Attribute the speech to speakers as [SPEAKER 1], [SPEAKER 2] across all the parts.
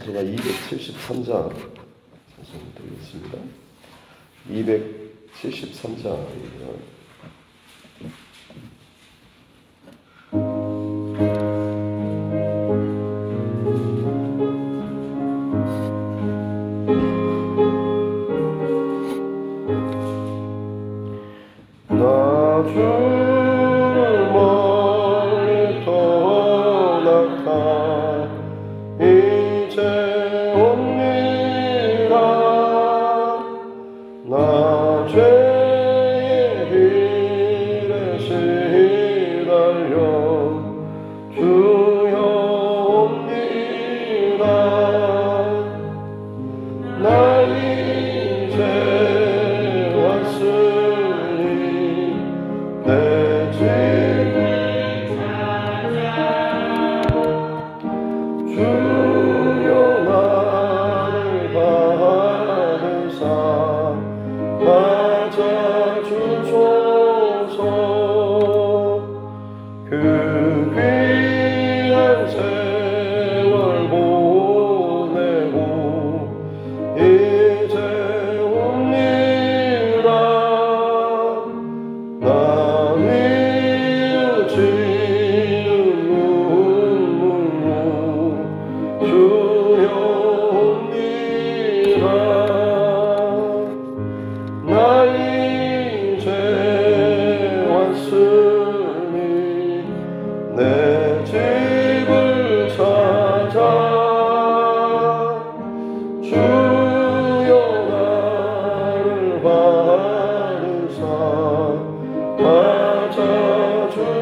[SPEAKER 1] 제가 273장 드리겠습니다. 273장입니다. 나 이제 왔으니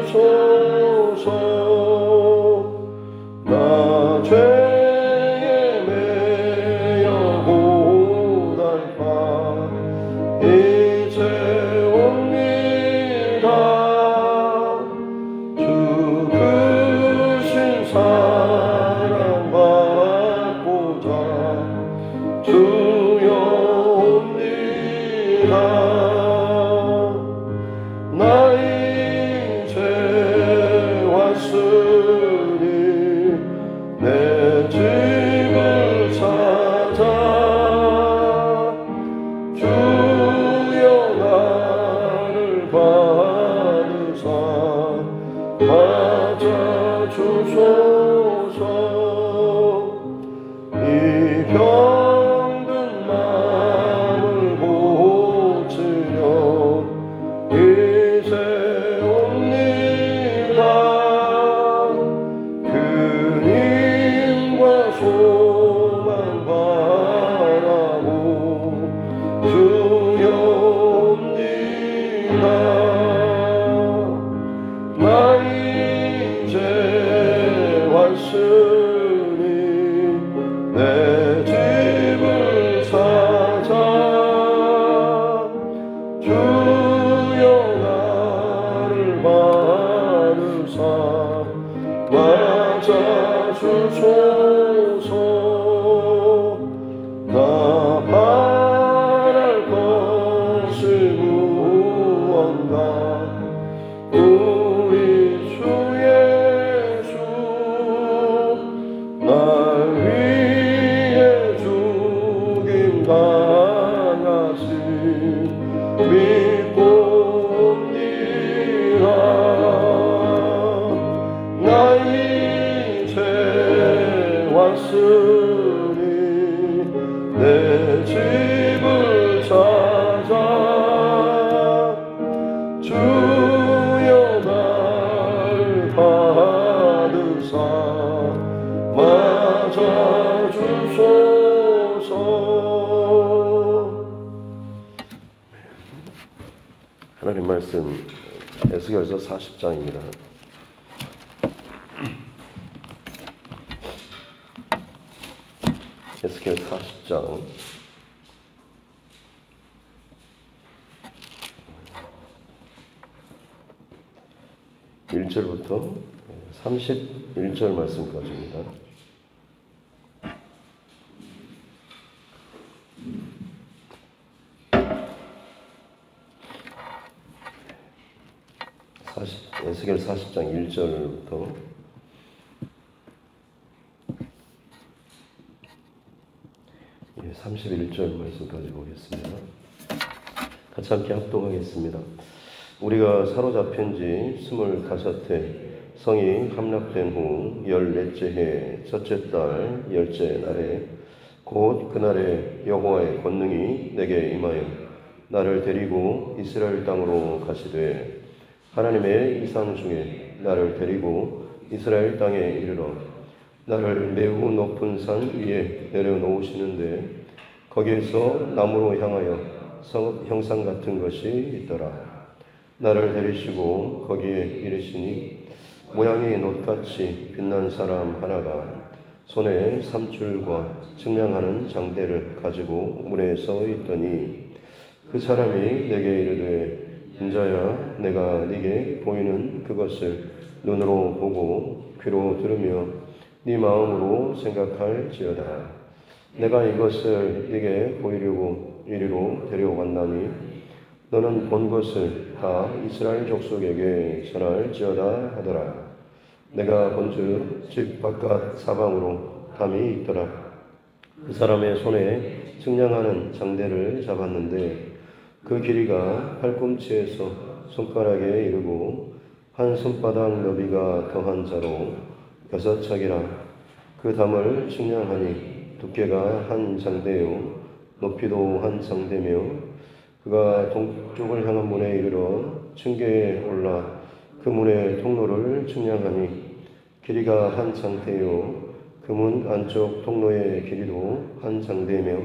[SPEAKER 1] 맞아주소서. 나 죄에 매여 고달파 이제 옵니다. 주 크신 사랑 받고자 주여 옵니다. 나 이제 왔으니 내 집을 찾아 주여 나를 받으사 맞아주소서. 이 병든 마음을 고치려 이제 옵니다. 그님과 소망 바라고 주여 옵니다. 나 이제 왔으니 내 집을 찾아 주여 나를 받으사 맞아주소서. 나 바랄 것이 무언가 우리 주 예수 날 위해 죽임 당하신 믿고 옵니다. 나 이제 왔으니 내 집을 찾아 주여 날 받으사 맞아주소서. 하나님 말씀 에스겔서 40장입니다. 에스겔 40장 1절부터 31절 말씀까지입니다. 에스겔 40장 1절부터 31절 말씀까지 보겠습니다. 같이 함께 합독하겠습니다. 우리가 사로잡힌 지 25해 성이 함락된 후 14째 해 첫째 달 10째 날에 곧 그날에 여호와의 권능이 내게 임하여 나를 데리고 이스라엘 땅으로 가시되 하나님의 이상 중에 나를 데리고 이스라엘 땅에 이르러 나를 매우 높은 산 위에 내려놓으시는데 거기에서 나무로 향하여 성읍 형상 같은 것이 있더라. 나를 데리시고 거기에 이르시니 모양이 놋같이 빛난 사람 하나가 손에 삼줄과 측량하는 장대를 가지고 문에 서 있더니 그 사람이 내게 이르되 인자야 내가 네게 보이는 그것을 눈으로 보고 귀로 들으며 네 마음으로 생각할지어다. 내가 이것을 네게 보이려고 이리로 데려왔나니 너는 본 것을 다 이스라엘 족속에게 전할지어다 하더라. 내가 본즉 집 바깥 사방으로 담이 있더라. 그 사람의 손에 측량하는 장대를 잡았는데 그 길이가 팔꿈치에서 손가락에 이르고 한 손바닥 너비가 더한 자로 6척이라. 그 담을 측량하니 두께가 한 장대요 높이도 한 장대며 그가 동쪽을 향한 문에 이르러 층계에 올라 그 문의 통로를 측량하니 길이가 한 장대요 그 문 안쪽 통로의 길이도 한 장대며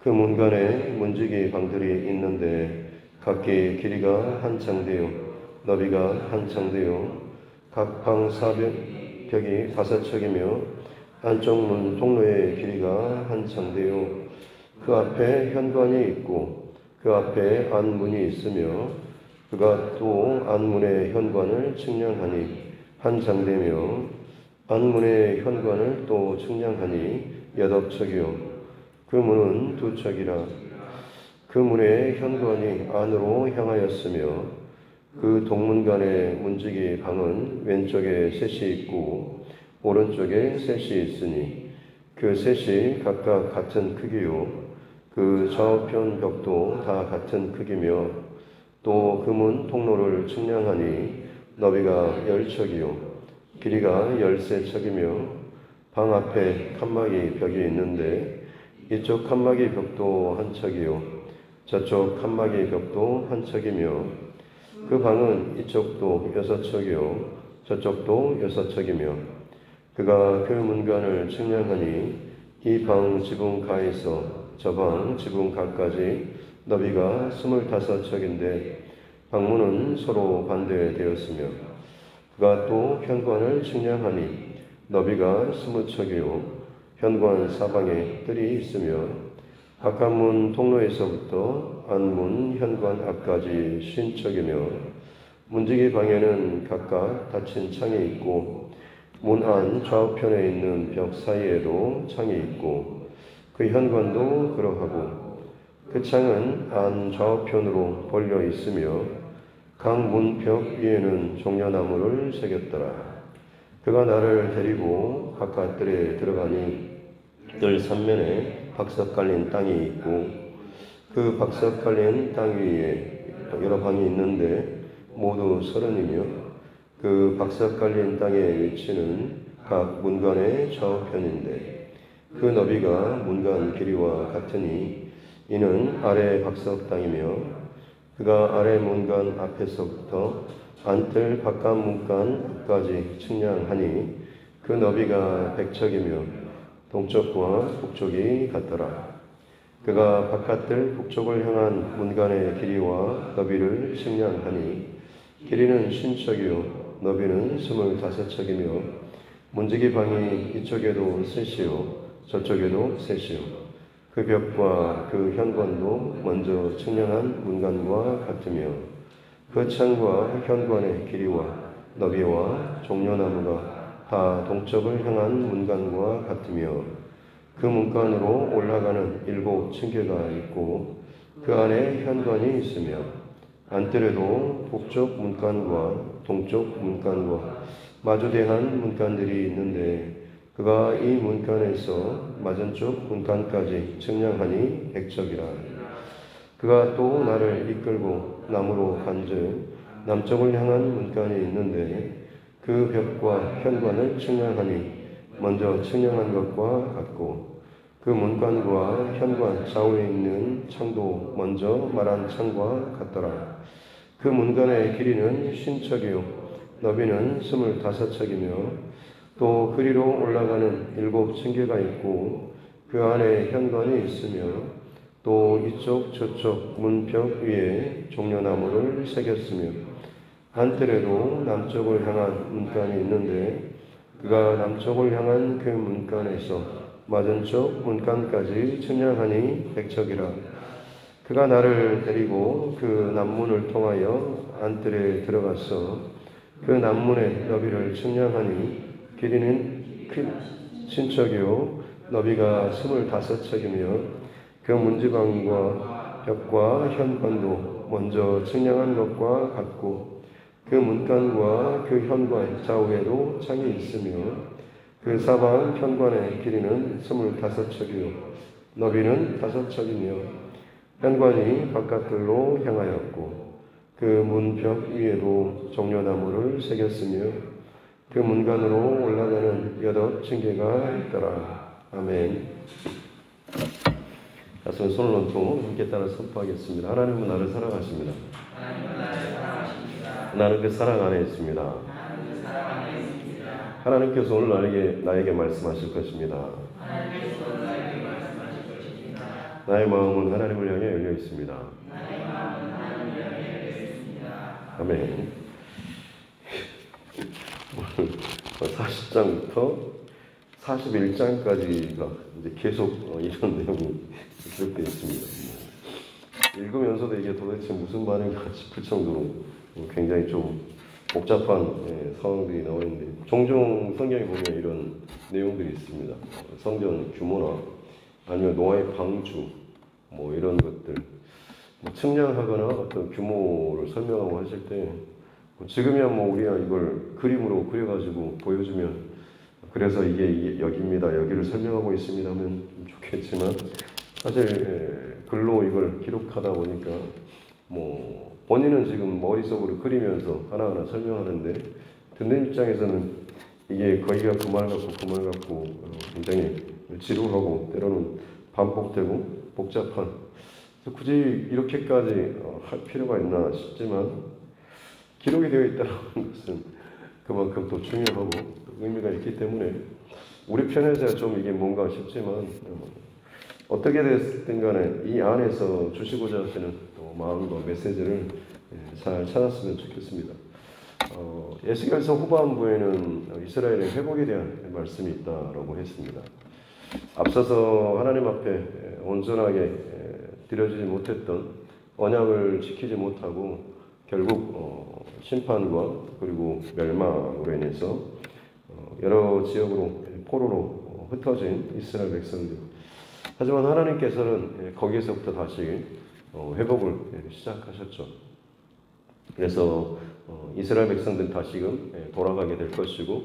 [SPEAKER 1] 그 문간에 문지기 방들이 있는데 각기 길이가 한창 되어 너비가 한창 되어 각 방 사벽이 5척이며 안쪽 문 통로의 길이가 한창 되어 그 앞에 현관이 있고 그 앞에 안문이 있으며 그가 또 안문의 현관을 측량하니 한창되며 안문의 현관을 또 측량하니 8척이요 그 문은 2척이라. 그 문의 현관이 안으로 향하였으며 그 동문간의 문지기 방은 왼쪽에 셋이 있고 오른쪽에 셋이 있으니 그 셋이 각각 같은 크기요 그 좌우편 벽도 다 같은 크기며 또 그 문 통로를 측량하니 너비가 10척이요 길이가 13척이며 방 앞에 칸막이 벽이 있는데 이쪽 칸막이 벽도 한 척이요 저쪽 칸막이 벽도 한 척이며 그 방은 이쪽도 6척이요 저쪽도 6척이며 그가 그 문간을 측량하니 이 방 지붕가에서 저 방 지붕가까지 너비가 25척인데 방문은 서로 반대되었으며 그가 또 현관을 측량하니 너비가 20척이요 현관 사방에 뜰이 있으며 바깥문 통로에서부터 안문 현관 앞까지 50척이며 문지기 방에는 각각 닫힌 창이 있고 문 안 좌우편에 있는 벽 사이에도 창이 있고 그 현관도 그러하고 그 창은 안 좌우편으로 벌려 있으며 각 문벽 위에는 종려나무를 새겼더라. 그가 나를 데리고 바깥들에 들어가니 뜰 삼면에 박석 깔린 땅이 있고 그 박석 깔린 땅 위에 여러 방이 있는데 모두 30이며 그 박석 깔린 땅의 위치는 각 문간의 좌우편인데 그 너비가 문간 길이와 같으니 이는 아래 박석 땅이며 그가 아래 문간 앞에서부터 안뜰 바깥 문간까지 측량하니 그 너비가 100척이며 동쪽과 북쪽이 같더라. 그가 바깥뜰 북쪽을 향한 문간의 길이와 너비를 측량하니 길이는 50척이요 너비는 25척이며 문지기 방이 이쪽에도 셋이요 저쪽에도 셋이요 그 벽과 그 현관도 먼저 측량한 문간과 같으며 그 창과 현관의 길이와 너비와 종려나무가 다 동쪽을 향한 문간과 같으며 그 문간으로 올라가는 7층계가 있고 그 안에 현관이 있으며 안뜰에도 북쪽 문간과 동쪽 문간과 마주대한 문간들이 있는데 그가 이 문간에서 맞은쪽 문간까지 측량하니 100척이라. 그가 또 나를 이끌고 남으로 간즉 남쪽을 향한 문간이 있는데 그 벽과 현관을 측량하니 먼저 측량한 것과 같고 그 문간과 현관 좌우에 있는 창도 먼저 말한 창과 같더라. 그 문간의 길이는 50척이요 너비는 25척이며 또 그리로 올라가는 7층계가 있고 그 안에 현관이 있으며 또 이쪽 저쪽 문벽 위에 종려나무를 새겼으며 안뜰에도 남쪽을 향한 문간이 있는데 그가 남쪽을 향한 그 문간에서 맞은쪽 문간까지 측량하니 100척이라. 그가 나를 데리고 그 남문을 통하여 안뜰에 들어가서 그 남문의 너비를 측량하니 길이는 50척이요 너비가 25척이며 그 문지방과 벽과 현관도 먼저 측량한 것과 같고 그 문간과 그 현관 좌우에도 창이 있으며 그 사방 현관의 길이는 25척이요 너비는 5척이며 현관이 바깥들로 향하였고 그 문벽 위에도 종려나무를 새겼으며 그 문간으로 올라가는 8층계가 있더라. 아멘. 가슴 손을 얹고 함께 따라 선포하겠습니다. 하나님은 나를 사랑하십니다. 나는 그 사랑 안에 있습니다. 하나님께서 오늘 나에게 말씀하실 것입니다. 나의 마음은 하나님을 향해 열려 있습니다. 아멘. 오늘 40장부터 41장까지가 이제 계속 이런 내용이 기록되어 있습니다. 읽으면서도 이게 도대체 무슨 말인가 싶을 정도로 굉장히 좀 복잡한 상황들이 나와 있는데, 종종 성경에 보면 이런 내용들이 있습니다. 성전 규모나 아니면 노아의 방주 이런 것들 측량하거나 어떤 규모를 설명하고 하실 때, 지금이야 우리가 이걸 그림으로 그려가지고 보여주면, 그래서 이게 여기입니다, 여기를 설명하고 있습니다 하면 좀 좋겠지만, 사실 글로 이걸 기록하다 보니까 본인은 지금 머릿속으로 그리면서 하나하나 설명하는데, 듣는 입장에서는 이게 거기가 그 말 같고 그 말 같고 굉장히 지루하고 때로는 반복되고 복잡한, 굳이 이렇게까지 할 필요가 있나 싶지만, 기록이 되어 있다는 것은 그만큼 또 중요하고 의미가 있기 때문에 우리 편에서야 좀 이게 뭔가 싶지만, 어떻게 됐든 간에 이 안에서 주시고자 하시는 또 마음과 메시지를 잘 찾았으면 좋겠습니다. 에스겔서 후반부에는 이스라엘의 회복에 대한 말씀이 있다라고 했습니다. 앞서서 하나님 앞에 온전하게 드려지지 못했던 언약을 지키지 못하고 결국 심판과 그리고 멸망으로 인해서 여러 지역으로 포로로 흩어진 이스라엘 백성들. 하지만 하나님께서는 거기에서부터 다시 회복을 시작하셨죠. 그래서 이스라엘 백성들은 다시금 돌아가게 될 것이고,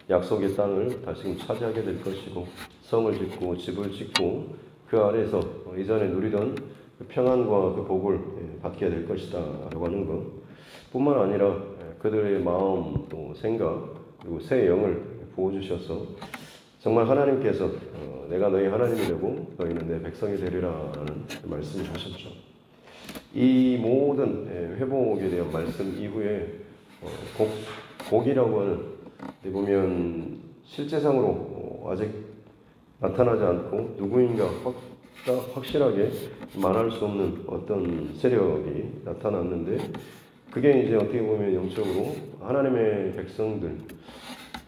[SPEAKER 1] 약속의 땅을 다시금 차지하게 될 것이고, 성을 짓고 집을 짓고 그 안에서 이전에 누리던 그 평안과 그 복을 받게 될 것이다 라고 하는 것 뿐만 아니라, 그들의 마음 또 생각 그리고 새 영을 부어주셔서 정말 하나님께서 내가 너희 하나님이 되고 너희는 내 백성이 되리라라는 말씀을 하셨죠. 이 모든 회복에 대한 말씀 이후에 복이라고 하는, 보면 실제상으로 아직 나타나지 않고 누구인가 확실하게 말할 수 없는 어떤 세력이 나타났는데, 그게 이제 어떻게 보면 영적으로 하나님의 백성들,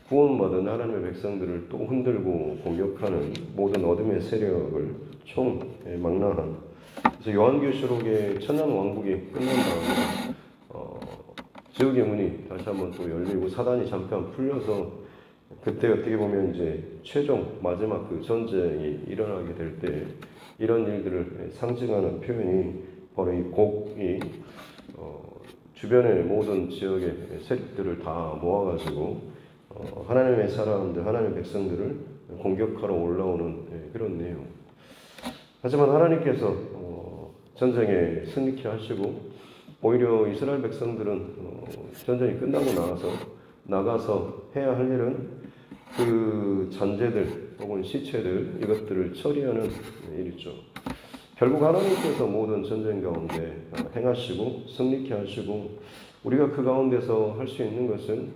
[SPEAKER 1] 구원받은 하나님의 백성들을 또 흔들고 공격하는 모든 어둠의 세력을 총망라한, 그래서 요한계시록의 천년왕국이 끝난 다음에 지옥의 문이 다시 한번 또 열리고 사단이 잠깐 풀려서, 그때 어떻게 보면 이제 최종 마지막 그 전쟁이 일어나게 될 때 이런 일들을 상징하는 표현이 바로 이 곡이 주변의 모든 지역의 세력들을 다 모아가지고 하나님의 사람들, 하나님의 백성들을 공격하러 올라오는 그런 내용. 하지만 하나님께서 전쟁에 승리케 하시고, 오히려 이스라엘 백성들은 전쟁이 끝나고 나가서 해야 할 일은 그 잔재들 혹은 시체들, 이것들을 처리하는 일이죠. 결국 하나님께서 모든 전쟁 가운데 행하시고 승리케 하시고, 우리가 그 가운데서 할 수 있는 것은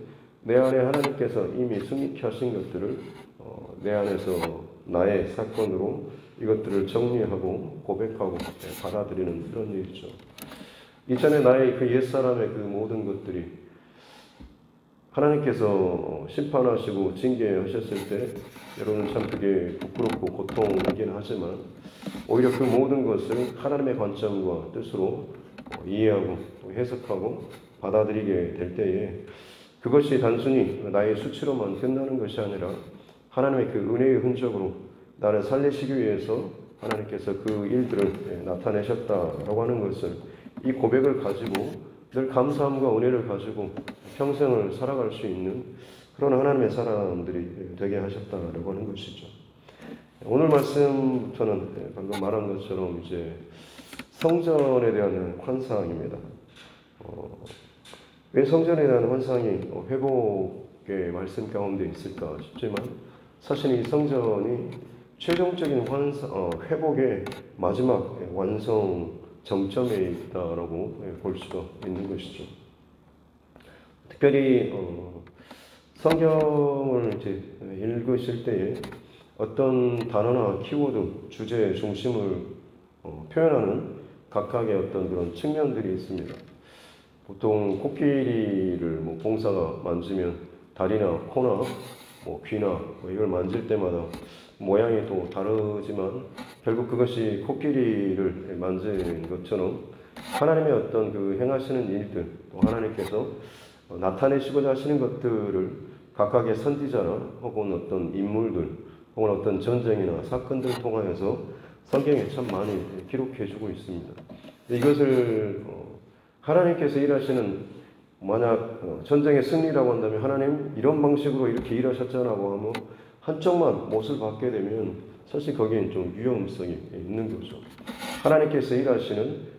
[SPEAKER 1] 내 안에 하나님께서 이미 승리케 하신 것들을 내 안에서 나의 사건으로 이것들을 정리하고 고백하고 받아들이는 그런 일이죠. 이전에 나의 그 옛사람의 그 모든 것들이 하나님께서 심판하시고 징계하셨을 때 여러분 참 그게 부끄럽고 고통이긴 하지만, 오히려 그 모든 것을 하나님의 관점과 뜻으로 이해하고 해석하고 받아들이게 될 때에, 그것이 단순히 나의 수치로만 끝나는 것이 아니라 하나님의 그 은혜의 흔적으로 나를 살리시기 위해서 하나님께서 그 일들을 나타내셨다라고 하는 것을, 이 고백을 가지고 늘 감사함과 은혜를 가지고 평생을 살아갈 수 있는 그런 하나님의 사람들이 되게 하셨다라고 하는 것이죠. 오늘 말씀부터는 방금 말한 것처럼 이제 성전에 대한 환상입니다. 왜 성전에 대한 환상이 회복의 말씀 가운데 있을까 싶지만, 사실 이 성전이 최종적인 회복의 마지막 완성 정점에 있다라고 볼 수가 있는 것이죠. 특별히 성경을 이제 읽으실 때에 어떤 단어나 키워드, 주제 중심을 표현하는 각각의 어떤 그런 측면들이 있습니다. 보통 코끼리를 뭐 봉사가 만지면 다리나 코나 뭐 귀나 뭐 이걸 만질 때마다 모양이 또 다르지만 결국 그것이 코끼리를 만지는 것처럼 하나님의 어떤 그 행하시는 일들, 또 하나님께서 나타내시고자 하시는 것들을 각각의 선지자나 혹은 어떤 인물들 혹은 어떤 전쟁이나 사건들을 통하여서 성경에 참 많이 기록해 주고 있습니다. 이것을 하나님께서 일하시는, 만약 전쟁의 승리라고 한다면 하나님 이런 방식으로 이렇게 일하셨잖아고 하면 한쪽만 못을 받게 되면 사실 거기엔 좀 위험성이 있는 거죠. 하나님께서 일하시는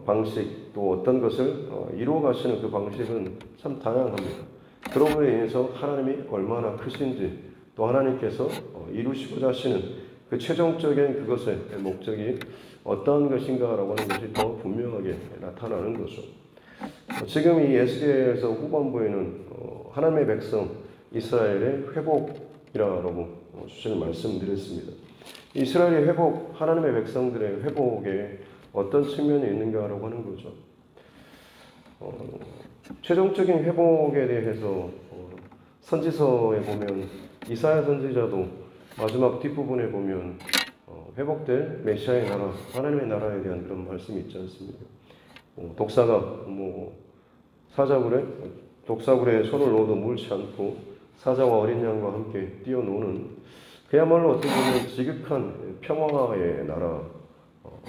[SPEAKER 1] 방식, 또 어떤 것을 이루어 가시는 그 방식은 참 다양합니다. 그럼으로 인해서 하나님이 얼마나 크신지, 또 하나님께서 이루시고자 하시는 그 최종적인 그것의 목적이 어떠한 것인가라고 하는 것이 더 분명하게 나타나는 거죠. 지금 이 에스겔서 후반부에는 하나님의 백성 이스라엘의 회복이라고 주제를 말씀드렸습니다. 이스라엘의 회복, 하나님의 백성들의 회복에 어떤 측면이 있는가라고 하는 거죠. 최종적인 회복에 대해서 선지서에 보면 이사야 선지자도 마지막 뒷부분에 보면 회복될 메시아의 나라, 하나님의 나라에 대한 그런 말씀이 있지 않습니까? 독사가 독사굴에 손을 넣어도 물지 않고 사자와 어린 양과 함께 뛰어노는, 그야말로 어떻게 보면 지극한 평화의 나라,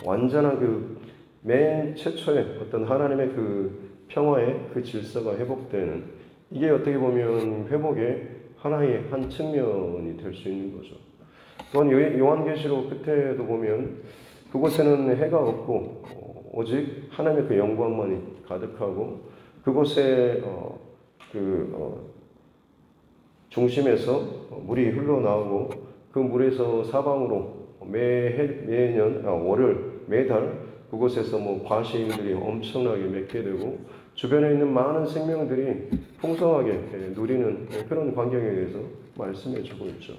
[SPEAKER 1] 완전한 그 맨 최초의 어떤 하나님의 그 평화의 그 질서가 회복되는, 이게 어떻게 보면 회복의 하나의 한 측면이 될 수 있는 거죠. 또한 요한계시록 끝에도 보면 그곳에는 해가 없고 오직 하나님의 그 영광만이 가득하고, 그곳에 중심에서 물이 흘러나오고 그 물에서 사방으로 매년 월요일 매달 그곳에서 뭐 과시인들이 엄청나게 맺게 되고 주변에 있는 많은 생명들이 풍성하게 누리는 그런 광경에 대해서 말씀해 주고 있죠.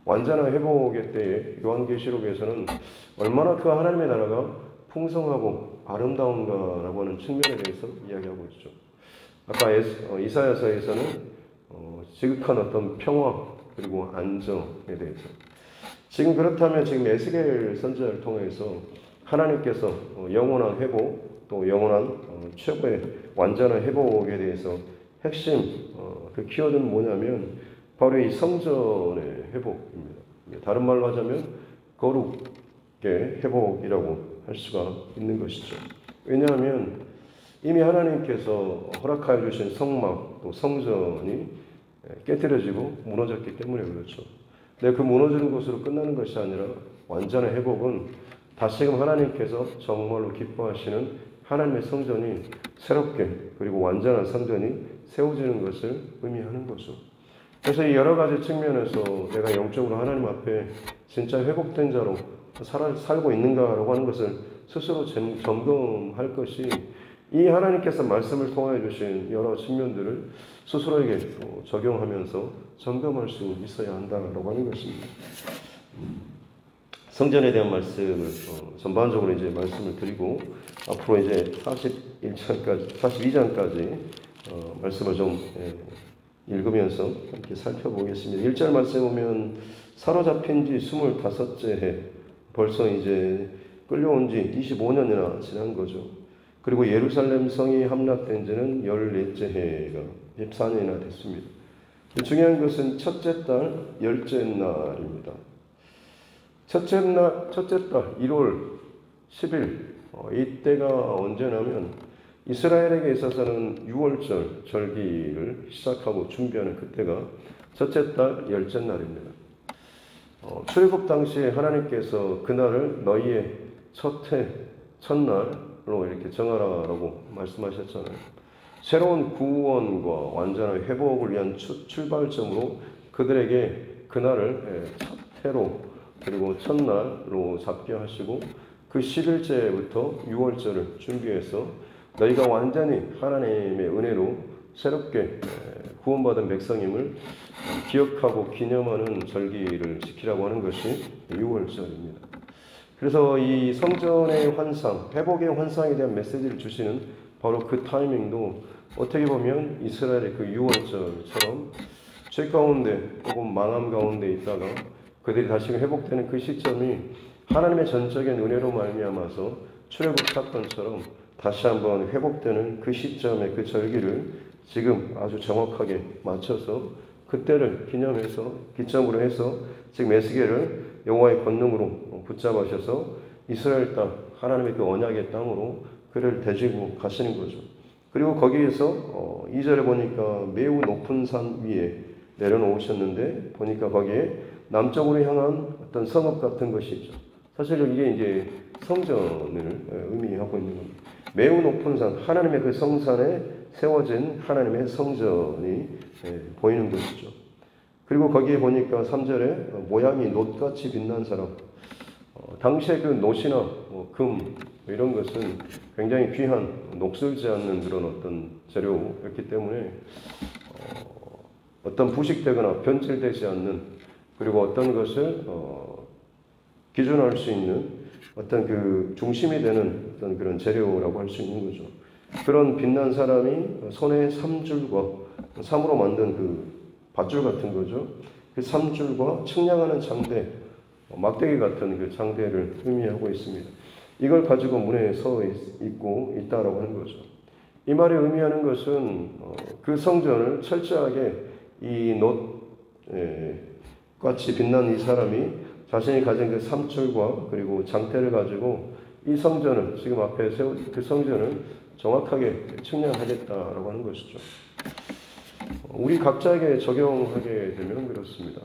[SPEAKER 1] 완전한 회복의 때에 요한계시록에서는 얼마나 그 하나님의 나라가 풍성하고 아름다운가라고 하는 측면에 대해서 이야기하고 있죠. 아까 이사야서에서는 지극한 어떤 평화 그리고 안정에 대해서, 지금 그렇다면 지금 에스겔 선지자를 통해서 하나님께서 영원한 회복, 또 영원한 최고의 완전한 회복에 대해서 핵심 그 키워드는 뭐냐면 바로 이 성전의 회복입니다. 다른 말로 하자면 거룩의 회복이라고 할 수가 있는 것이죠. 왜냐하면 이미 하나님께서 허락하여 주신 성막, 또 성전이 깨뜨려지고 무너졌기 때문에 그렇죠. 근데 그 무너지는 것으로 끝나는 것이 아니라 완전한 회복은 다시금 하나님께서 정말로 기뻐하시는 하나님의 성전이 새롭게 그리고 완전한 성전이 세워지는 것을 의미하는 거죠. 그래서 이 여러 가지 측면에서 내가 영적으로 하나님 앞에 진짜 회복된 자로 살고 있는가라고 하는 것을 스스로 점검할 것이, 이 하나님께서 말씀을 통하여 주신 여러 측면들을 스스로에게 적용하면서 점검할 수 있어야 한다라고 하는 것입니다. 성전에 대한 말씀을 전반적으로 이제 말씀을 드리고 앞으로 이제 42장까지 말씀을 좀 읽으면서 이렇게 살펴보겠습니다. 1절 말씀에 보면 사로잡힌 지 25째 해, 벌써 이제 끌려온 지 25년이나 지난 거죠. 그리고 예루살렘 성이 함락된 지는 14째 해가 14년이나 됐습니다. 중요한 것은 첫째 달 10째 날입니다. 첫째 달 1월 10일, 이때가 언제냐면 이스라엘에게 있어서는 6월절 절기를 시작하고 준비하는 그때가 첫째 달 10째 날입니다. 출애굽 당시에 하나님께서 그날을 너희의 첫날로 이렇게 정하라라고 말씀하셨잖아요. 새로운 구원과 완전한 회복을 위한 출발점으로 그들에게 그날을 첫 해로 그리고 첫날로 잡게 하시고 그 10일째부터 6월절을 준비해서 너희가 완전히 하나님의 은혜로 새롭게 구원받은 백성임을 기억하고 기념하는 절기를 지키라고 하는 것이 6월절입니다. 그래서 이 성전의 환상, 회복의 환상에 대한 메시지를 주시는 바로 그 타이밍도 어떻게 보면 이스라엘의 그 유월절처럼 죄 가운데 혹은 망함 가운데 있다가 그들이 다시 회복되는 그 시점이 하나님의 전적인 은혜로 말미암아서 출애굽 사건처럼 다시 한번 회복되는 그 시점의 그 절기를 지금 아주 정확하게 맞춰서 그때를 기념해서 기점으로 해서 지금 에스겔을 여호와의 권능으로 붙잡으셔서 이스라엘 땅 하나님의 그 언약의 땅으로 그를 데리고 가시는 거죠. 그리고 거기에서 2절에 보니까 매우 높은 산 위에 내려놓으셨는데 보니까 거기에 남쪽으로 향한 어떤 성읍 같은 것이 있죠. 사실 이게 이제 성전을 의미하고 있는 겁니다. 매우 높은 산, 하나님의 그 성산에 세워진 하나님의 성전이 보이는 것이죠. 그리고 거기에 보니까 3절에 모양이 놋같이 빛난 사람. 당시에 그 놋이나 금 이런 것은 굉장히 귀한 녹슬지 않는 그런 어떤 재료였기 때문에 어떤 부식되거나 변질되지 않는 그리고 어떤 것을 기준할 수 있는 어떤 그 중심이 되는 어떤 그런 재료라고 할 수 있는 거죠. 그런 빛난 사람이 손에 3줄과 3으로 만든 그 밧줄 같은 거죠. 그 3줄과 측량하는 장대, 막대기 같은 그 장대를 의미하고 있습니다. 이걸 가지고 문에 서 있고 있다라고 하는 거죠. 이 말이 의미하는 것은 그 성전을 철저하게 이 놋같이 빛난 이 사람이 자신이 가진 그 3줄과 그리고 장대를 가지고 이 성전을 지금 앞에 세운 그 성전을 정확하게 측량하겠다라고 하는 것이죠. 우리 각자에게 적용하게 되면 그렇습니다.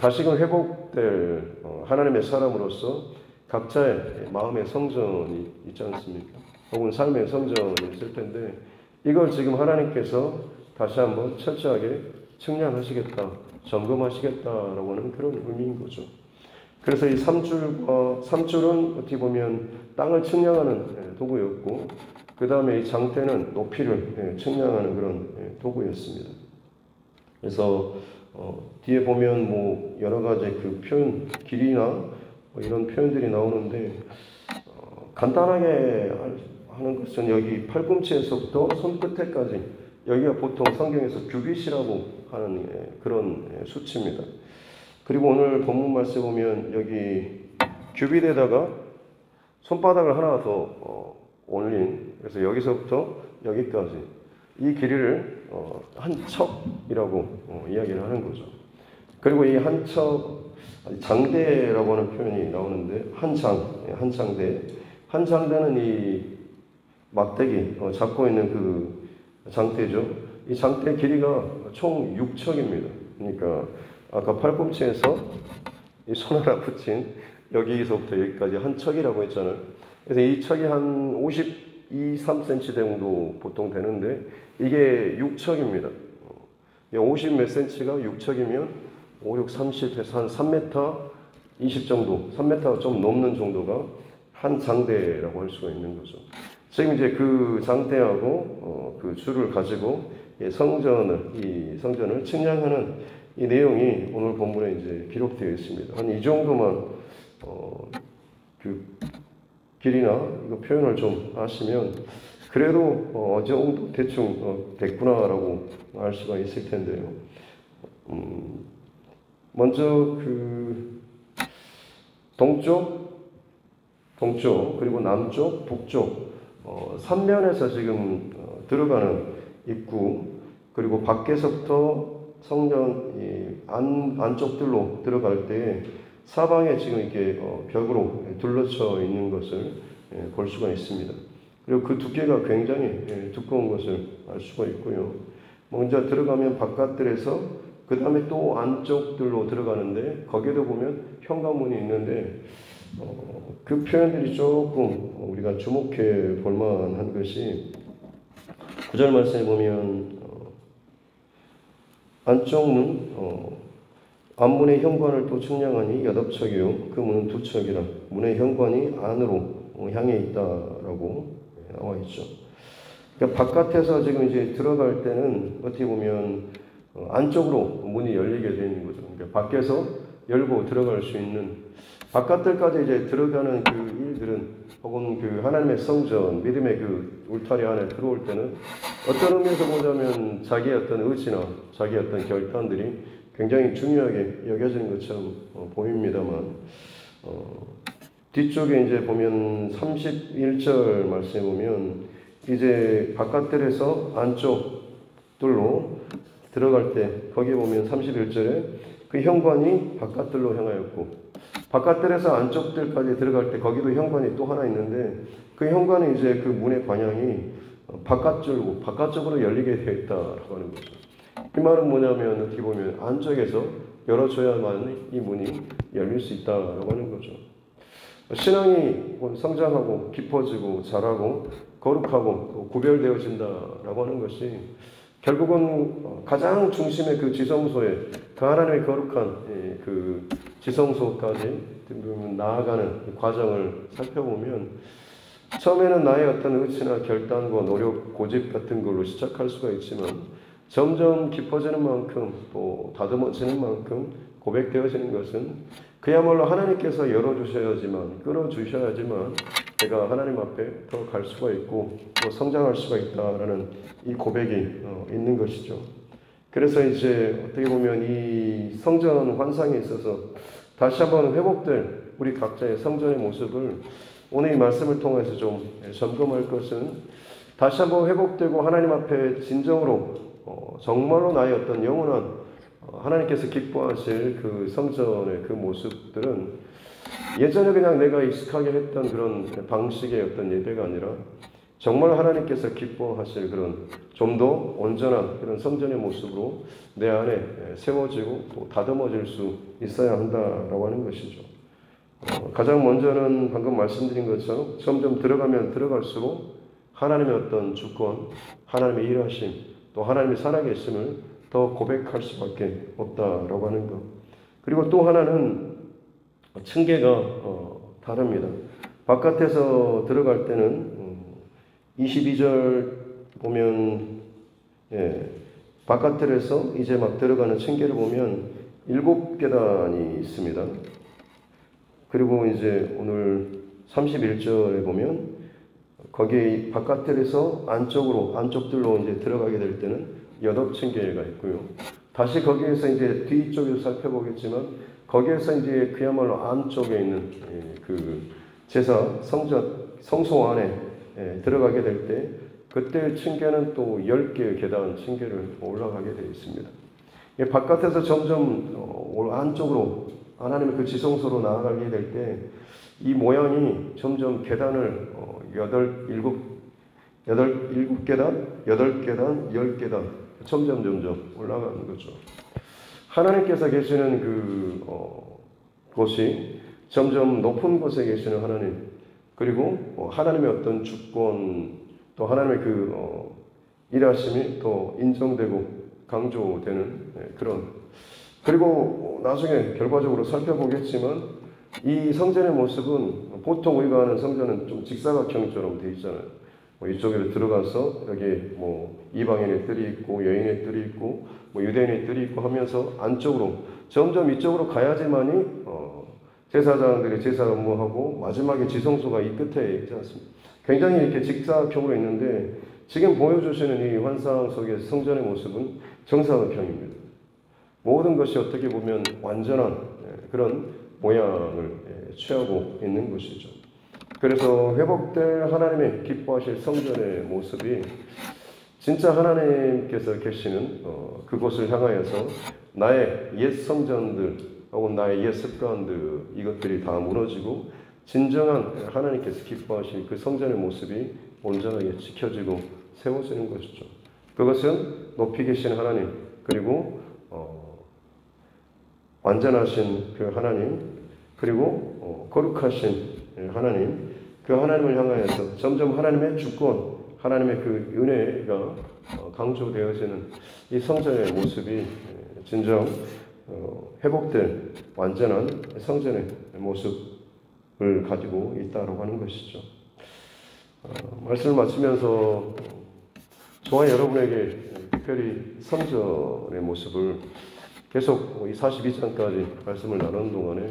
[SPEAKER 1] 다시금 회복될 하나님의 사람으로서 각자의 마음의 성전이 있지 않습니까? 혹은 삶의 성전이 있을 텐데 이걸 지금 하나님께서 다시 한번 철저하게 측량하시겠다, 점검하시겠다라고 하는 그런 의미인 거죠. 그래서 이 3줄은 어떻게 보면 땅을 측량하는 도구였고 그 다음에 이 장대는 높이를 측량하는 그런 도구였습니다. 그래서 뒤에 보면 뭐 여러 가지 그 표현, 길이나 뭐 이런 표현들이 나오는데 간단하게 하는 것은 여기 팔꿈치에서부터 손끝에까지 여기가 보통 성경에서 규빗이라고 하는 그런 수치입니다. 그리고 오늘 본문 말씀 보면 여기 규빗에다가 손바닥을 하나 더 올린 그래서 여기서부터 여기까지 이 길이를 한 척이라고 이야기를 하는 거죠. 그리고 이 한 척 장대라고 하는 표현이 나오는데 한 장대 한 장대는 이 막대기 잡고 있는 그 장대죠. 이 장대 길이가 총 6척입니다. 그러니까 아까 팔꿈치에서 이 손 하나 붙인 여기서부터 여기까지 한 척이라고 했잖아요. 그래서 이 척이 한 52, 3cm 정도 보통 되는데 이게 6척입니다. 50 몇 cm가 6척이면 5, 6, 30 해서 한 3m 20 정도, 3m가 좀 넘는 정도가 한 장대라고 할 수가 있는 거죠. 지금 이제 그 장대하고 그 줄을 가지고 이 성전을 측량하는 이 내용이 오늘 본문에 이제 기록되어 있습니다. 한 이 정도만 그 길이나 이거 표현을 좀 하시면 그래도 어느 정도 대충 됐구나라고 알 수가 있을 텐데요. 먼저 그 동쪽 그리고 남쪽, 북쪽 3면에서 지금 들어가는 입구 그리고 밖에서부터 성전 안쪽들로 들어갈 때 사방에 지금 이렇게 벽으로 둘러쳐 있는 것을 볼 수가 있습니다. 그리고 그 두께가 굉장히 두꺼운 것을 알 수가 있고요. 먼저 들어가면 바깥들에서 그 다음에 또 안쪽들로 들어가는데 거기에도 보면 현관문이 있는데 그 표현들이 조금 우리가 주목해 볼 만한 것이 9절 말씀에 보면 안쪽 문 앞문의 현관을 또 측량하니 8척이요 그 문은 2척이라 문의 현관이 안으로 향해 있다라고 나와 있죠. 그러니까 바깥에서 지금 이제 들어갈 때는 어떻게 보면 안쪽으로 문이 열리게 되어 있는 거죠. 그러니까 밖에서 열고 들어갈 수 있는 바깥들까지 이제 들어가는 그 일들은 혹은 그 하나님의 성전, 믿음의 그 울타리 안에 들어올 때는 어떤 의미에서 보자면 자기의 어떤 의지나 자기의 어떤 결단들이 굉장히 중요하게 여겨지는 것처럼 보입니다만, 뒤쪽에 이제 보면 31절 말씀에 보면 이제 바깥들에서 안쪽들로 들어갈 때 거기에 보면 31절에 그 현관이 바깥들로 향하였고, 바깥들에서 안쪽들까지 들어갈 때 거기도 현관이 또 하나 있는데 그 현관은 이제 그 문의 방향이 바깥쪽으로 열리게 되어 있다라고 하는 거죠. 이 말은 뭐냐면 어떻게 보면 안쪽에서 열어줘야만 이 문이 열릴 수 있다라고 하는 거죠. 신앙이 성장하고 깊어지고 자라고 거룩하고 구별되어진다라고 하는 것이 결국은 가장 중심의 그 지성소에 그 하나님의 거룩한 그 지성소까지 나아가는 과정을 살펴보면 처음에는 나의 어떤 의지나 결단과 노력, 고집 같은 걸로 시작할 수가 있지만 점점 깊어지는 만큼 또 다듬어지는 만큼 고백되어지는 것은 그야말로 하나님께서 열어주셔야지만 끌어주셔야지만 내가 하나님 앞에 더 갈 수가 있고 또 성장할 수가 있다라는 이 고백이 있는 것이죠. 그래서 이제 어떻게 보면 이 성전 환상에 있어서 다시 한번 회복될 우리 각자의 성전의 모습을 오늘 이 말씀을 통해서 좀 점검할 것은 다시 한번 회복되고 하나님 앞에 진정으로 정말로 나의 어떤 영원한 하나님께서 기뻐하실 그 성전의 그 모습들은 예전에 그냥 내가 익숙하게 했던 그런 방식의 어떤 예배가 아니라 정말 하나님께서 기뻐하실 그런 좀 더 온전한 그런 성전의 모습으로 내 안에 세워지고 또 다듬어질 수 있어야 한다라고 하는 것이죠. 가장 먼저는 방금 말씀드린 것처럼 점점 들어가면 들어갈수록 하나님의 어떤 주권, 하나님의 일하심, 또 하나님의 살아계심을 더 고백할 수밖에 없다라고 하는 것. 그리고 또 하나는 층계가 다릅니다. 바깥에서 들어갈 때는 22절 보면 바깥들에서 이제 막 들어가는 층계를 보면 7계단이 있습니다. 그리고 이제 오늘 31절에 보면 거기에 바깥들에서 안쪽들로 이제 들어가게 될 때는 8층계가 있고요. 다시 거기에서 이제 뒤쪽에서 살펴보겠지만 거기에서 이제 그야말로 안쪽에 있는 그 제사 성소 안에 들어가게 될 때 그때 층계는 또 10개의 계단 층계를 올라가게 되어 있습니다. 바깥에서 점점 안쪽으로 하나님의 그 지성소로 나아가게 될 때 이 모양이 점점 계단을 7계단, 8계단, 10계단 점점 올라가는 거죠. 하나님께서 계시는 그 곳이 점점 높은 곳에 계시는 하나님, 그리고 하나님의 어떤 주권, 또 하나님의 그 일하심이 더 인정되고 강조되는 그런, 그리고 나중에 결과적으로 살펴보겠지만 이 성전의 모습은 보통 우리가 아는 성전은 좀 직사각형처럼 되어 있잖아요. 이쪽으로 들어가서 여기 이방인의 뜰이 있고 여인의 뜰이 있고 유대인의 뜰이 있고 하면서 안쪽으로 점점 이쪽으로 가야지만이 제사장들이 제사 업무하고 마지막에 지성소가 이 끝에 있지 않습니까? 굉장히 이렇게 직사각형으로 있는데 지금 보여주시는 이 환상 속의 성전의 모습은 정사각형입니다. 모든 것이 어떻게 보면 완전한 그런 모양을 취하고 있는 것이죠. 그래서 회복될 하나님의 기뻐하실 성전의 모습이 진짜 하나님께서 계시는 그곳을 향하여서 나의 옛 성전들 혹은 나의 옛 습관들 이것들이 다 무너지고 진정한 하나님께서 기뻐하실 그 성전의 모습이 온전하게 지켜지고 세워지는 것이죠. 그것은 높이 계신 하나님 그리고 완전하신 그 하나님 그리고 거룩하신 하나님 그 하나님을 향하여서 점점 하나님의 주권 하나님의 그 은혜가 강조되어지는 이 성전의 모습이 진정 회복된 완전한 성전의 모습을 가지고 있다고 하는 것이죠. 말씀을 마치면서 저와 여러분에게 특별히 성전의 모습을 계속 이 42장까지 말씀을 나누는 동안에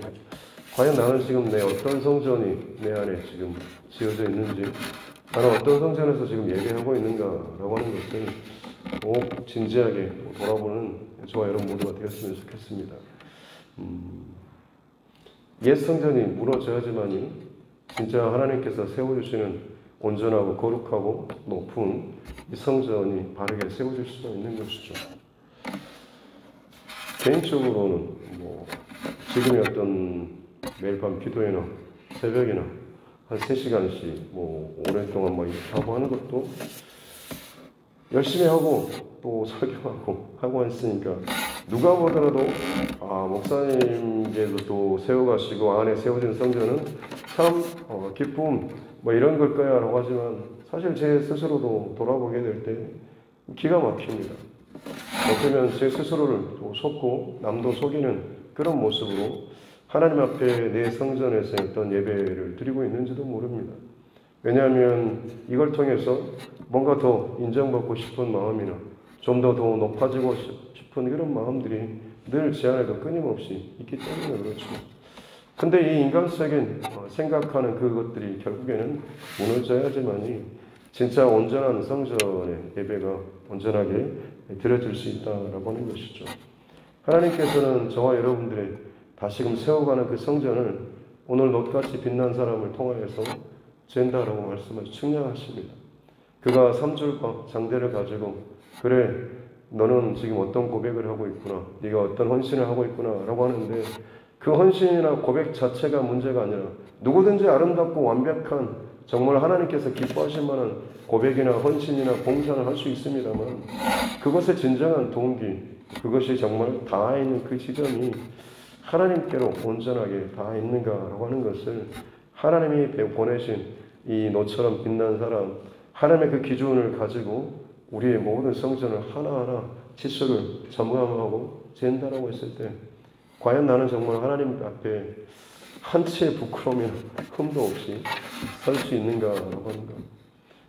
[SPEAKER 1] 과연 나는 지금 내 어떤 성전이 내 안에 지금 지어져 있는지, 나는 어떤 성전에서 지금 예배하고 있는가라고 하는 것을 꼭 진지하게 돌아보는 저와 여러분 모두가 되었으면 좋겠습니다. 옛 성전이 무너져야지만이 진짜 하나님께서 세워주시는 온전하고 거룩하고 높은 이 성전이 바르게 세워질 수가 있는 것이죠. 개인적으로는 지금의 어떤 매일 밤 기도회나 새벽이나 한 3시간씩 오랫동안 이렇게 하고 하는 것도 열심히 하고 또 설교하고 하고 했으니까 누가 보더라도 목사님께서 또 세워가시고 안에 세워진 성전은 참 기쁨 이런 걸 거야 라고 하지만 사실 제 스스로도 돌아보게 될 때 기가 막힙니다. 어쩌면 제 스스로를 또 속고 남도 속이는 그런 모습으로 하나님 앞에 내 성전에서 어떤 예배를 드리고 있는지도 모릅니다. 왜냐하면 이걸 통해서 뭔가 더 인정받고 싶은 마음이나 좀 더 높아지고 싶은 그런 마음들이 늘 제 안에도 끊임없이 있기 때문에 그렇죠. 근데 이 인간적인 생각하는 그것들이 결국에는 무너져야지만이 진짜 온전한 성전의 예배가 온전하게 드려질 수 있다라고 하는 것이죠. 하나님께서는 저와 여러분들의 다시금 세워가는 그 성전을 오늘 놋같이 빛난 사람을 통하여서 잰다라고 말씀하시 측량하십니다. 그가 3줄과 장대를 가지고 그래 너는 지금 어떤 고백을 하고 있구나, 네가 어떤 헌신을 하고 있구나 라고 하는데 그 헌신이나 고백 자체가 문제가 아니라 누구든지 아름답고 완벽한 정말 하나님께서 기뻐하실 만한 고백이나 헌신이나 봉사를 할 수 있습니다만 그것의 진정한 동기, 그것이 정말 닿아 있는 그 지점이 하나님께로 온전하게 닿아 있는가라고 하는 것을 하나님이 보내신 이 너처럼 빛난 사람, 하나님의 그 기준을 가지고 우리의 모든 성전을 하나하나 치수를 점검하고 잰다라고 했을 때 과연 나는 정말 하나님 앞에 한치의 부끄러움이나 흠도 없이 설 수 있는가라고 하는 것.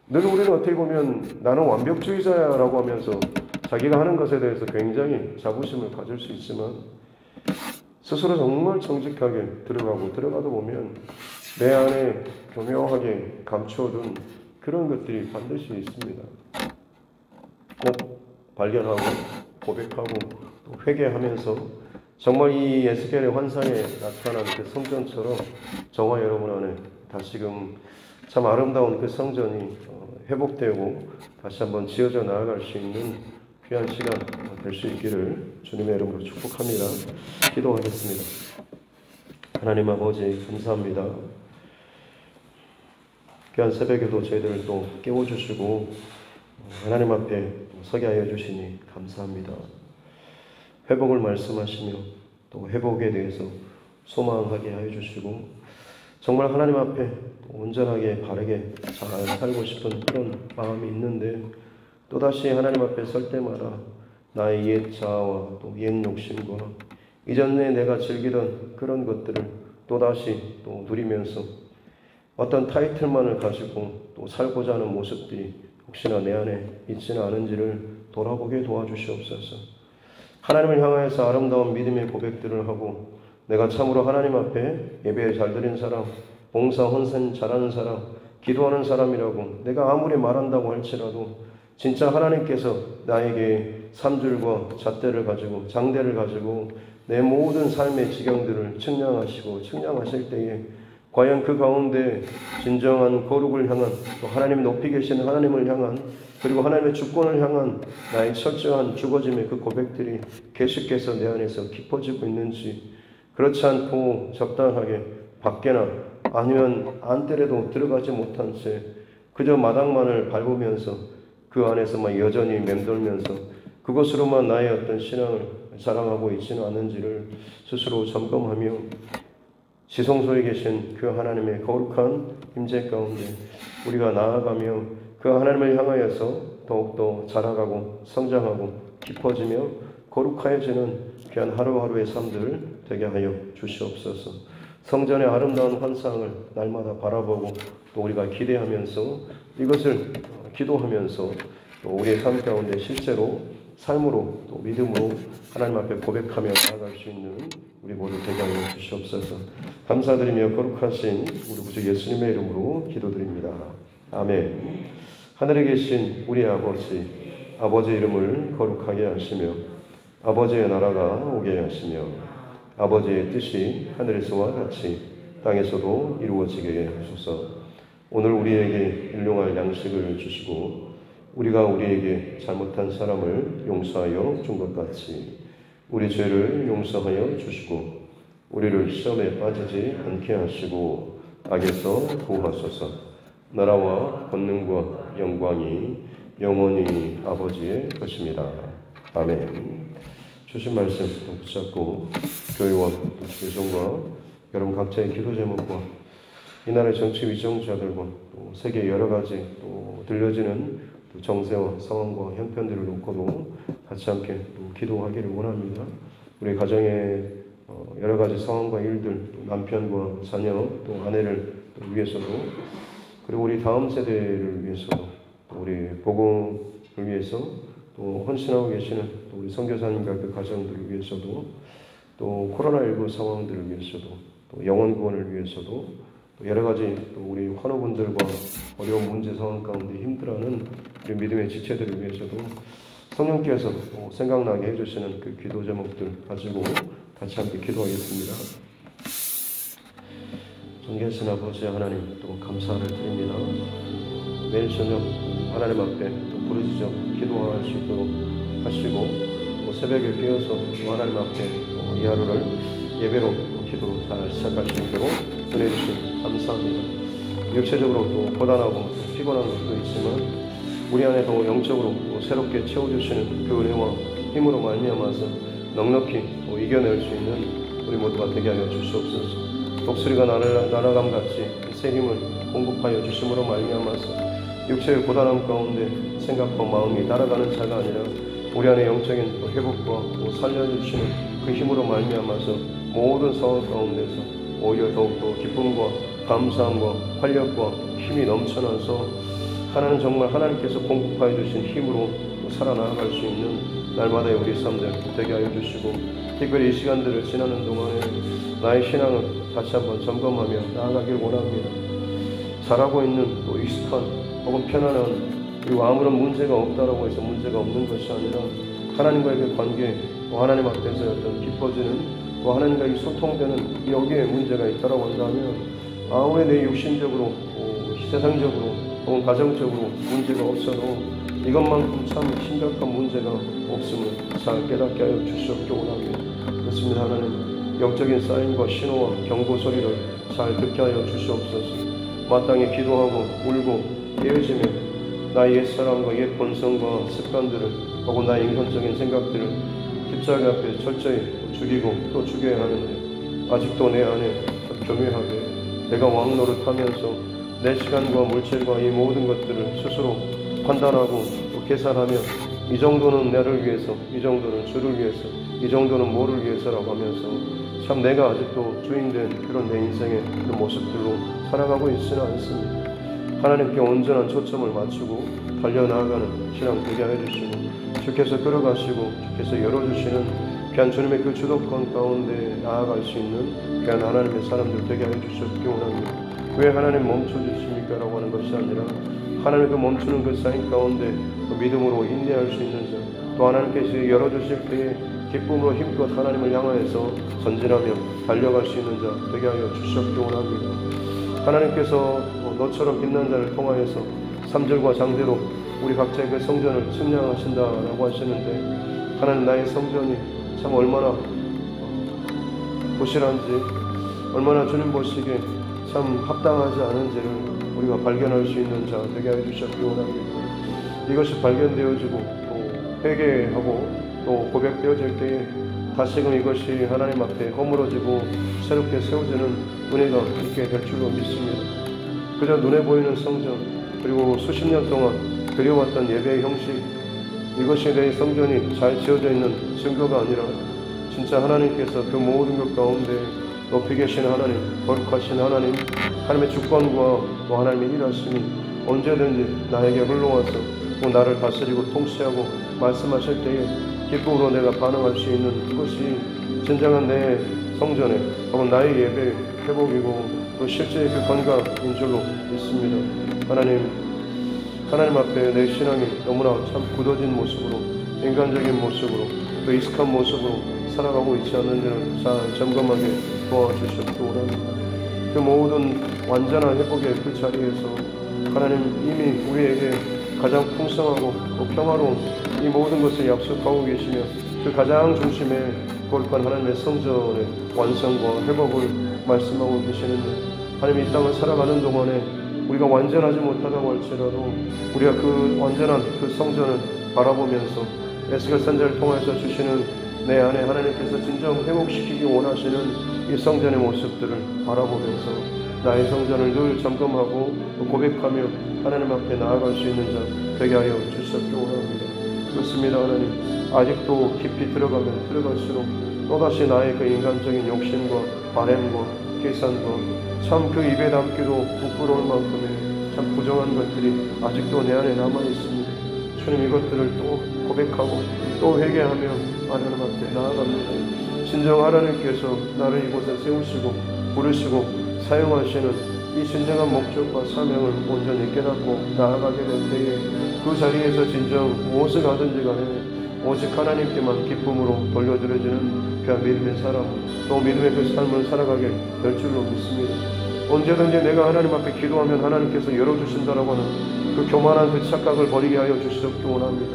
[SPEAKER 1] 늘 우리는 어떻게 보면 나는 완벽주의자야라고 하면서 자기가 하는 것에 대해서 굉장히 자부심을 가질 수 있지만 스스로 정말 정직하게 들어가다 보면 내 안에 교묘하게 감추어둔 그런 것들이 반드시 있습니다. 꼭 발견하고 고백하고 또 회개하면서 정말 이 에스겔의 환상에 나타난 그 성전처럼 저와 여러분 안에 다시금 참 아름다운 그 성전이 회복되고 다시 한번 지어져 나아갈 수 있는 귀한 시간 될 수 있기를 주님의 이름으로 축복합니다. 기도하겠습니다. 하나님 아버지 감사합니다. 귀한 새벽에도 저희들을 또 깨워주시고 하나님 앞에 서게 하여 주시니 감사합니다. 회복을 말씀하시며 또 회복에 대해서 소망하게 하여 주시고 정말 하나님 앞에 온전하게 바르게 잘 살고 싶은 그런 마음이 있는데 또다시 하나님 앞에 설 때마다 나의 옛 자아와 또 옛 욕심과 이전에 내가 즐기던 그런 것들을 또다시 또 누리면서 어떤 타이틀만을 가지고 또 살고자 하는 모습들이 혹시나 내 안에 있지는 않은지를 돌아보게 도와주시옵소서. 하나님을 향하여서 아름다운 믿음의 고백들을 하고 내가 참으로 하나님 앞에 예배 잘 드린 사람, 봉사 헌신 잘하는 사람, 기도하는 사람이라고 내가 아무리 말한다고 할지라도 진짜 하나님께서 나에게 3줄과 잣대를 가지고 장대를 가지고 내 모든 삶의 지경들을 측량하실 때에 과연 그 가운데 진정한 거룩을 향한 또 하나님이 높이 계시는 하나님을 향한 그리고 하나님의 주권을 향한 나의 철저한 죽어짐의 그 고백들이 계속해서 내 안에서 깊어지고 있는지 그렇지 않고 적당하게 밖에나 아니면 안뜰에도 들어가지 못한 채 그저 마당만을 밟으면서 그 안에서만 여전히 맴돌면서 그것으로만 나의 어떤 신앙을 자랑하고 있지는 않은지를 스스로 점검하며 지성소에 계신 그 하나님의 거룩한 임재 가운데 우리가 나아가며 그 하나님을 향하여서 더욱더 자라가고 성장하고 깊어지며 거룩하여지는 귀한 하루하루의 삶들 되게 하여 주시옵소서. 성전의 아름다운 환상을 날마다 바라보고 또 우리가 기대하면서 이것을 기도하면서 또 우리의 삶 가운데 실제로 삶으로 또 믿음으로 하나님 앞에 고백하며 나아갈 수 있는 우리 모두 되게 하여 주시옵소서. 감사드리며 거룩하신 우리 구주 예수님의 이름으로 기도드립니다. 아멘. 하늘에 계신 우리 아버지, 아버지의 이름을 거룩하게 하시며 아버지의 나라가 오게 하시며 아버지의 뜻이 하늘에서와 같이 땅에서도 이루어지게 하소서. 오늘 우리에게 일용할 양식을 주시고 우리가 우리에게 잘못한 사람을 용서하여 준 것 같이 우리 죄를 용서하여 주시고 우리를 시험에 빠지지 않게 하시고 악에서 구하소서. 나라와 권능과 영광이 영원히 아버지의 것입니다. 아멘. 주신 말씀 붙잡고 교회와 교정과 여러분 각자의 기도 제목과 이 나라의 정치 위정자들과 또 세계 여러 가지 또 들려지는 또 정세와 상황과 형편들을 놓고도 같이 함께 또 기도하기를 원합니다. 우리 가정의 여러 가지 상황과 일들, 또 남편과 자녀, 또 아내를 또 위해서도 그리고 우리 다음 세대를 위해서도 또 우리 복음을 위해서 또 헌신하고 계시는 또 우리 선교사님과 그 가정들을 위해서도 또 코로나19 상황들을 위해서도 또 영혼 구원을 위해서도 또 여러 가지 또 우리 환우분들과 어려운 문제 상황 가운데 힘들어하는 우리 믿음의 지체들을 위해서도 성령께서 또 생각나게 해주시는 그 기도 제목들 가지고 같이 함께 기도하겠습니다. 존귀하신 아버지 하나님 또 감사를 드립니다. 매일 저녁 하나님 앞에 또 부르짖어 기도할 수 있도록 하시고 또 새벽에 깨어서 또 하나님 앞에 이 하루를 예배로 기도로 잘 시작할 수 있도록 은혜 주신 감사합니다. 육체적으로 또 고단하고 피곤한 것도 있지만 우리 안에도 영적으로 또 새롭게 채워주시는 그 은혜와 힘으로 말미암아서 넉넉히 또 이겨낼 수 있는 우리 모두가 되게 하여 주시옵소서. 독수리가 날아감같이 새 힘을 공급하여 주심으로 말미암아서 육체의 고단함 가운데 생각과 마음이 날아가는 자가 아니라 우리 안에 영적인 회복과 또 살려주시는 그 힘으로 말미암아서 모든 상황 가운데서 오히려 더욱더 기쁨과 감사함과 활력과 힘이 넘쳐나서 하나님 정말 하나님께서 공급하여 주신 힘으로 살아나갈 수 있는 날마다의 우리 삶들 되게 하여 주시고 특별히 이 시간들을 지나는 동안에 나의 신앙을 다시 한번 점검하며 나아가길 원합니다. 잘하고 있는 또 익숙한 혹은 편안한 그리고 아무런 문제가 없다라고 해서 문제가 없는 것이 아니라 하나님과의 관계 또 하나님 앞에서 어떤 기뻐지는 또 하나님과 소통되는 여기에 문제가 있다라고 한다면 아무리 내 육신적으로 세상적으로 혹은 가정적으로 문제가 없어도 이것만큼 참 심각한 문제가 없음을 잘 깨닫게 하여 주시옵기 원합니다. 그렇습니다. 하나님 영적인 사인과 신호와 경고 소리를 잘 듣게 하여 주시옵소서. 마땅히 기도하고 울고 깨어지며 나의 옛사람과 옛 본성과 습관들을 혹은 나의 인간적인 생각들을 십자가 앞에 철저히 죽이고 또 죽여야 하는데 아직도 내 안에 교묘하게 내가 왕노릇하면서 내 시간과 물질과 이 모든 것들을 스스로 판단하고 또 계산하며 이 정도는 나를 위해서, 이 정도는 주를 위해서, 이 정도는 뭐를 위해서라고 하면서 참 내가 아직도 주인된 그런 내 인생의 그런 모습들로 살아가고 있지는 않습니다. 하나님께 온전한 초점을 맞추고 달려나가는 신앙 되게 해주시고 주께서 끌어가시고 주께서 열어주시는 귀한 주님의 그 주도권 가운데 나아갈 수 있는 귀한 하나님의 사람들 되게 해주셨기 원합니다. 왜 하나님 멈춰주십니까? 라고 하는 것이 아니라 하나님의 그 멈추는 그 사인 가운데 또 믿음으로 인내할 수 있는 자, 또 하나님께서 열어주실 때에 기쁨으로 힘껏 하나님을 향하여서 전진하며 달려갈 수 있는 자 되게 하여 주셨기 원합니다. 하나님께서 너처럼 빛난 자를 통하여서 3절과 장대로 우리 각자의 그 성전을 측량하신다라고 하시는데 하나님 나의 성전이 참 얼마나 부실한지 얼마나 주님 보시기에 참 합당하지 않은지를 우리가 발견할 수 있는 자 되게 해주셨기 원합니다. 이것이 발견되어지고 또 회개하고 또 고백되어질 때에 다시금 이것이 하나님 앞에 허물어지고 새롭게 세워지는 은혜가 있게 될 줄로 믿습니다. 그저 눈에 보이는 성전 그리고 수십 년 동안 그려왔던 예배의 형식 이것이 내 성전이 잘 지어져 있는 증거가 아니라 진짜 하나님께서 그 모든 것 가운데 높이 계신 하나님, 거룩하신 하나님, 하나님의 주권과 또 하나님의 일하심이 언제든지 나에게 흘러와서 또 나를 다스리고 통치하고 말씀하실 때에 기쁨으로 내가 반응할 수 있는 그것이 진정한 내 성전에 혹은 나의 예배 회복이고 또 실제 그 건강인 줄로 믿습니다. 하나님 앞에 내 신앙이 너무나 참 굳어진 모습으로 인간적인 모습으로 또 익숙한 모습으로 살아가고 있지 않는지를 잘 점검하게 도와주셨기 원합니다. 그 모든 완전한 회복의 그 자리에서 하나님 이미 우리에게 가장 풍성하고 또 평화로운 이 모든 것을 약속하고 계시며 그 가장 중심에 거룩한 하나님의 성전의 완성과 회복을 말씀하고 계시는데 하나님 이 땅을 살아가는 동안에 우리가 완전하지 못하다고 할지라도 우리가 그 완전한 그 성전을 바라보면서 에스겔 선지자를 통해서 주시는 내 안에 하나님께서 진정 회복시키기 원하시는 이 성전의 모습들을 바라보면서 나의 성전을 늘 점검하고 고백하며 하나님 앞에 나아갈 수 있는 자 되게 하여 주시옵기 원합니다. 그렇습니다. 하나님 아직도 깊이 들어가면 들어갈수록 또다시 나의 그 인간적인 욕심과 바램과 계산과 참 그 입에 담기도 부끄러울 만큼의 참 부정한 것들이 아직도 내 안에 남아있습니다. 주님 이것들을 또 고백하고 또 회개하며 하나님 앞에 나아갑니다. 진정 하나님께서 나를 이곳에 세우시고 부르시고 사용하시는 이 진정한 목적과 사명을 온전히 깨닫고 나아가게 될 때에 그 자리에서 진정 무엇을 하든지 간에 오직 하나님께만 기쁨으로 돌려드려지는 귀한 믿음의 사람 또 믿음의 그 삶을 살아가게 될 줄로 믿습니다. 언제든지 내가 하나님 앞에 기도하면 하나님께서 열어주신다라고 하는 그 교만한 그 착각을 버리게 하여 주시옵기 원합니다.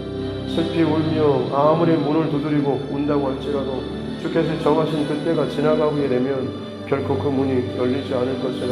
[SPEAKER 1] 슬피 울며 아무리 문을 두드리고 운다고 할지라도 주께서 정하신 그때가 지나가게 되면 결코 그 문이 열리지 않을 것을